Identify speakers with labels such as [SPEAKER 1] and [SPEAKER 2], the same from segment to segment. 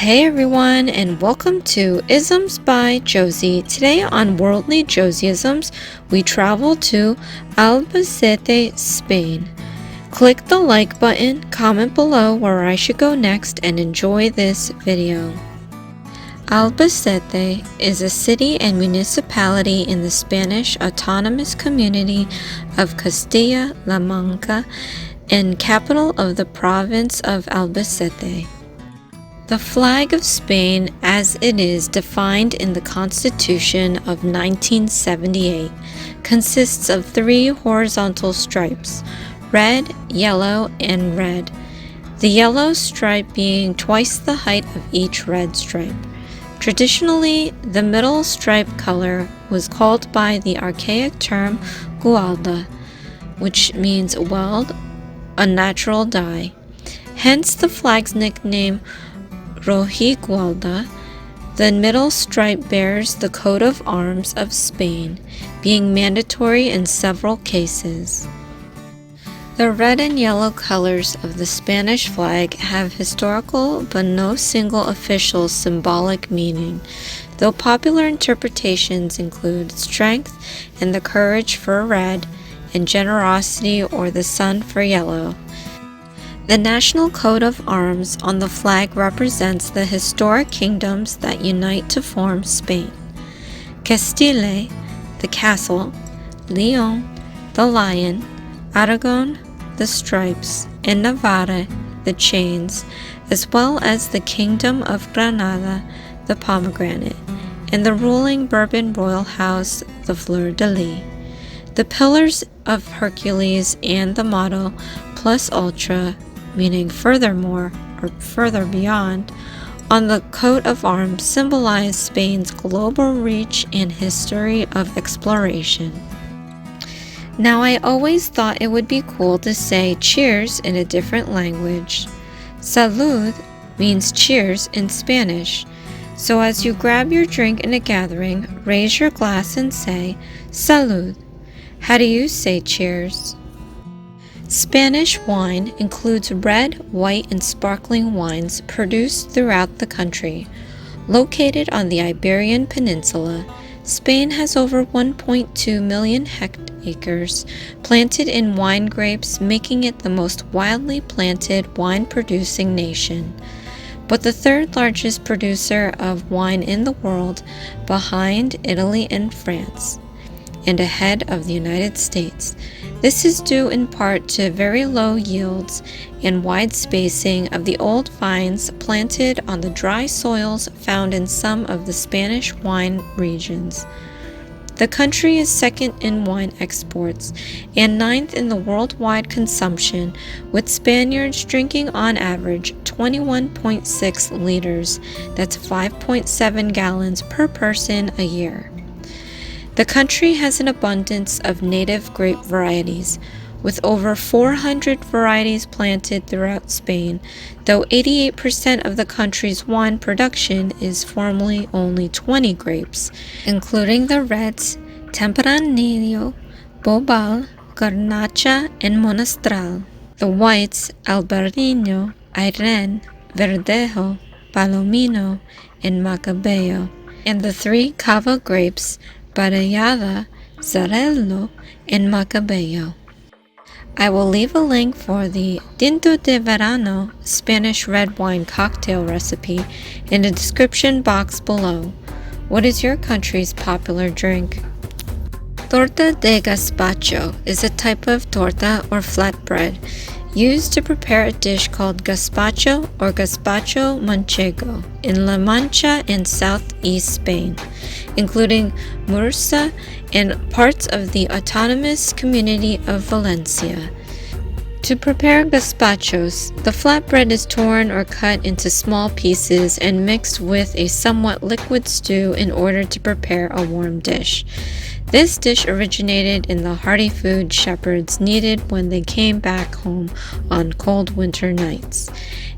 [SPEAKER 1] Hey everyone, and welcome to Isms by Josie. Today on Worldly Josieisms, we travel to Albacete, Spain. Click the like button, comment below where I should go next, and enjoy this video. Albacete is a city and municipality in the Spanish autonomous community of Castilla-La Mancha and capital of the province of Albacete. The flag of Spain, as it is defined in the Constitution of 1978, consists of three horizontal stripes, red, yellow, and red, the yellow stripe being twice the height of each red stripe. Traditionally, the middle stripe color was called by the archaic term gualda, which means weld, a natural dye. Hence the flag's nickname Rojigualda. The middle stripe bears the coat of arms of Spain, being mandatory in several cases. The red and yellow colors of the Spanish flag have historical but no single official symbolic meaning, though popular interpretations include strength and the courage for red, and generosity or the sun for yellow. The national coat of arms on the flag represents the historic kingdoms that unite to form Spain. Castile, the castle, Leon, the lion, Aragon, the stripes, and Navarre, the chains, as well as the kingdom of Granada, the pomegranate, and the ruling Bourbon royal house, the fleur-de-lis. The pillars of Hercules and the motto plus ultra, meaning furthermore or further beyond, on the coat of arms symbolize Spain's global reach and history of exploration. Now, I always thought it would be cool to say cheers in a different language. Salud means cheers in Spanish. So as you grab your drink in a gathering, raise your glass and say salud. How do you say cheers? Spanish wine includes red, white, and sparkling wines produced throughout the country. Located on the Iberian Peninsula, Spain has over 1.2 million hectares planted in wine grapes, making it the most widely planted wine-producing nation, but the third largest producer of wine in the world, behind Italy and France, and ahead of the United States. This is due in part to very low yields and wide spacing of the old vines planted on the dry soils found in some of the Spanish wine regions. The country is second in wine exports and ninth in the worldwide consumption, with Spaniards drinking on average 21.6 liters, that's 5.7 gallons per person a year. The country has an abundance of native grape varieties, with over 400 varieties planted throughout Spain, though 88% of the country's wine production is formally only 20 grapes, including the reds Tempranillo, Bobal, Garnacha, and Monastral, the whites Albarino, Airen, Verdejo, Palomino, and Macabeo, and the three cava grapes Barellada, Zarello, and Macabeo. I will leave a link for the Tinto de Verano Spanish red wine cocktail recipe in the description box below. What is your country's popular drink? Torta de Gazpacho is a type of torta or flatbread used to prepare a dish called Gazpacho or Gazpacho Manchego in La Mancha and southeast Spain, including Murcia and parts of the autonomous community of Valencia. To prepare gazpachos, the flatbread is torn or cut into small pieces and mixed with a somewhat liquid stew in order to prepare a warm dish. This dish originated in the hearty food shepherds needed when they came back home on cold winter nights.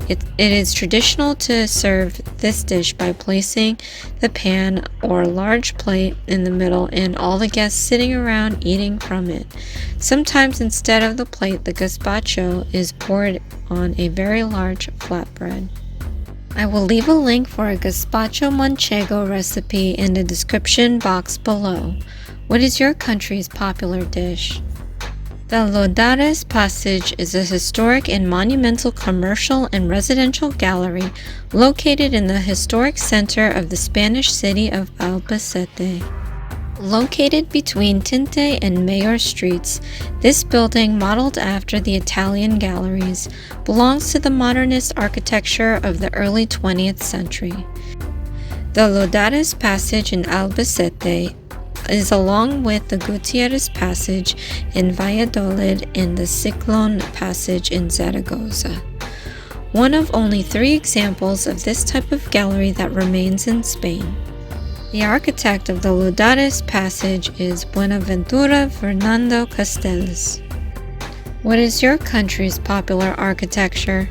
[SPEAKER 1] It is traditional to serve this dish by placing the pan or large plate in the middle and all the guests sitting around eating from it. Sometimes instead of the plate, the gazpacho is poured on a very large flatbread. I will leave a link for a Gazpacho Manchego recipe in the description box below. What is your country's popular dish? The Lodares Passage is a historic and monumental commercial and residential gallery located in the historic center of the Spanish city of Albacete. Located between Tinto and Mayor Streets, this building, modeled after the Italian galleries, belongs to the modernist architecture of the early 20th century. The Lodares Passage in Albacete is along with the Gutierrez Passage in Valladolid and the Ciclón Passage in Zaragoza. One of only 3 examples of this type of gallery that remains in Spain. The architect of the Lodares Passage is Buenaventura Fernando Castells. What is your country's popular architecture?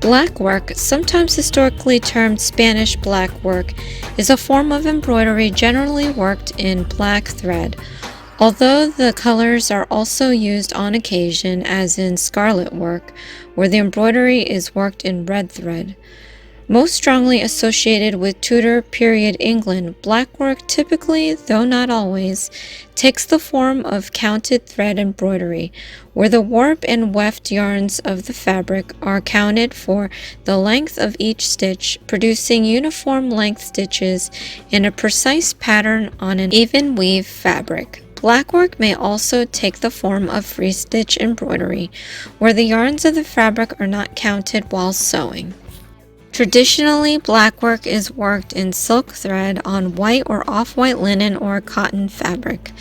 [SPEAKER 1] Blackwork, sometimes historically termed Spanish blackwork, is a form of embroidery generally worked in black thread, although the colors are also used on occasion, as in scarlet work, where the embroidery is worked in red thread. Most strongly associated with Tudor period England, blackwork typically, though not always, takes the form of counted thread embroidery, where the warp and weft yarns of the fabric are counted for the length of each stitch, producing uniform length stitches in a precise pattern on an even weave fabric. Blackwork may also take the form of free stitch embroidery, where the yarns of the fabric are not counted while sewing. Traditionally, blackwork is worked in silk thread on white or off-white linen or cotton fabric.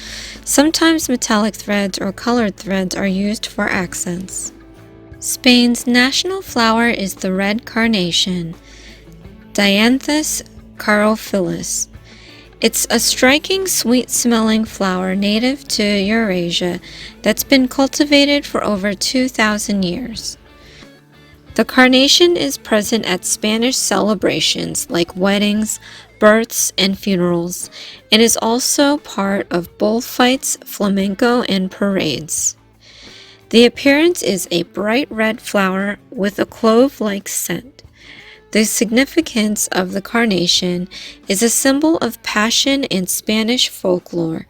[SPEAKER 1] Sometimes metallic threads or colored threads are used for accents. Spain's national flower is the red carnation, Dianthus carophyllus. It's a striking, sweet-smelling flower native to Eurasia that's been cultivated for over 2,000 years. The carnation is present at Spanish celebrations like weddings, births, and funerals, and is also part of bullfights, flamenco, and parades. The appearance is a bright red flower with a clove-like scent. The significance of the carnation is a symbol of passion in Spanish folklore.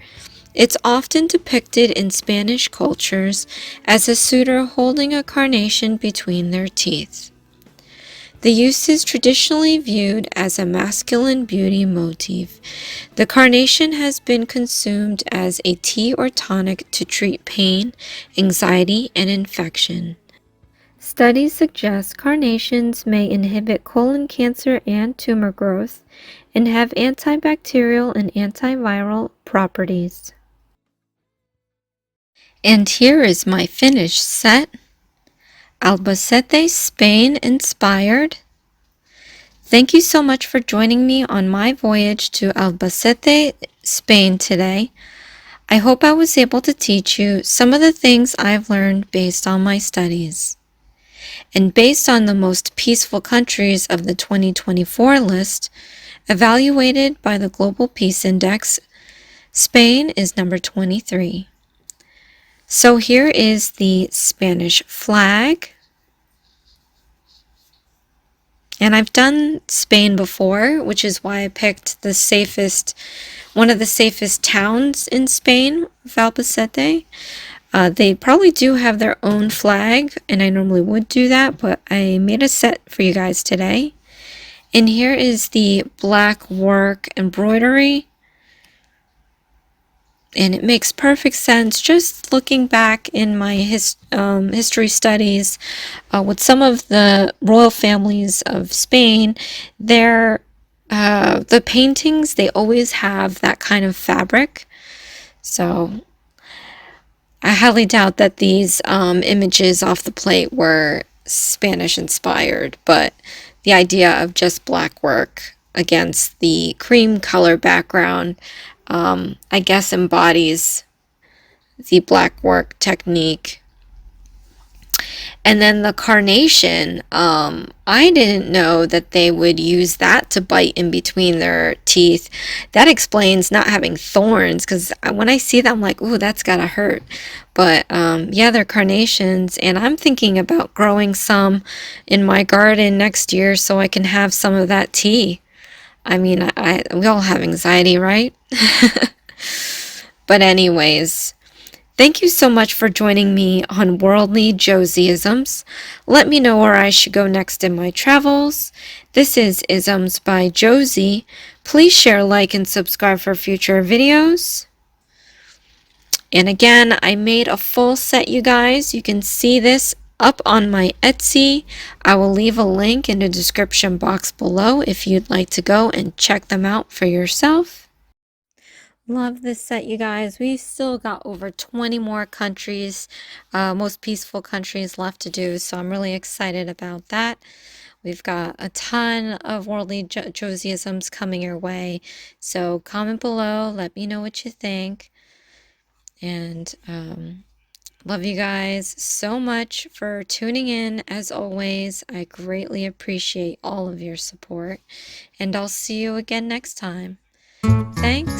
[SPEAKER 1] It's often depicted in Spanish cultures as a suitor holding a carnation between their teeth. The use is traditionally viewed as a masculine beauty motif. The carnation has been consumed as a tea or tonic to treat pain, anxiety, and infection. Studies suggest carnations may inhibit colon cancer and tumor growth and have antibacterial and antiviral properties. And here is my finished set. Albacete, Spain inspired. Thank you so much for joining me on my voyage to Albacete, Spain today. I hope I was able to teach you some of the things I've learned based on my studies. And based on the most peaceful countries of the 2024 list, evaluated by the Global Peace Index, Spain is number 23. So here is the Spanish flag. And I've done Spain before, which is why I picked one of the safest towns in Spain, Albacete. They probably do have their own flag, and I normally would do that, but I made a set for you guys today. And here is the black work embroidery. And it makes perfect sense just looking back in my history studies with some of the royal families of Spain. The paintings, they always have that kind of fabric. So I highly doubt that these images off the plate were Spanish inspired, but the idea of just black work against the cream color background, I guess embodies the black work technique. And then the carnation, I didn't know that they would use that to bite in between their teeth. That explains not having thorns, because when I see them, I'm like, ooh, that's gotta hurt. But yeah, they're carnations, and I'm thinking about growing some in my garden next year so I can have some of that tea. I mean, we all have anxiety, right? But anyways, thank you so much for joining me on Worldly Josieisms. Let me know where I should go next in my travels. This is Isms by Josie. Please share, like, and subscribe for future videos. And again, I made a full set, you guys. You can see this up on my Etsy. I will leave a link in the description box below if you'd like to go and check them out for yourself. Love this set, you guys. We've still got over 20 more countries, most peaceful countries left to do, so I'm really excited about that. We've got a ton of worldly Josieisms coming your way, so comment below, let me know what you think. And love you guys so much for tuning in. As always, I greatly appreciate all of your support, and I'll see you again next time. Thanks.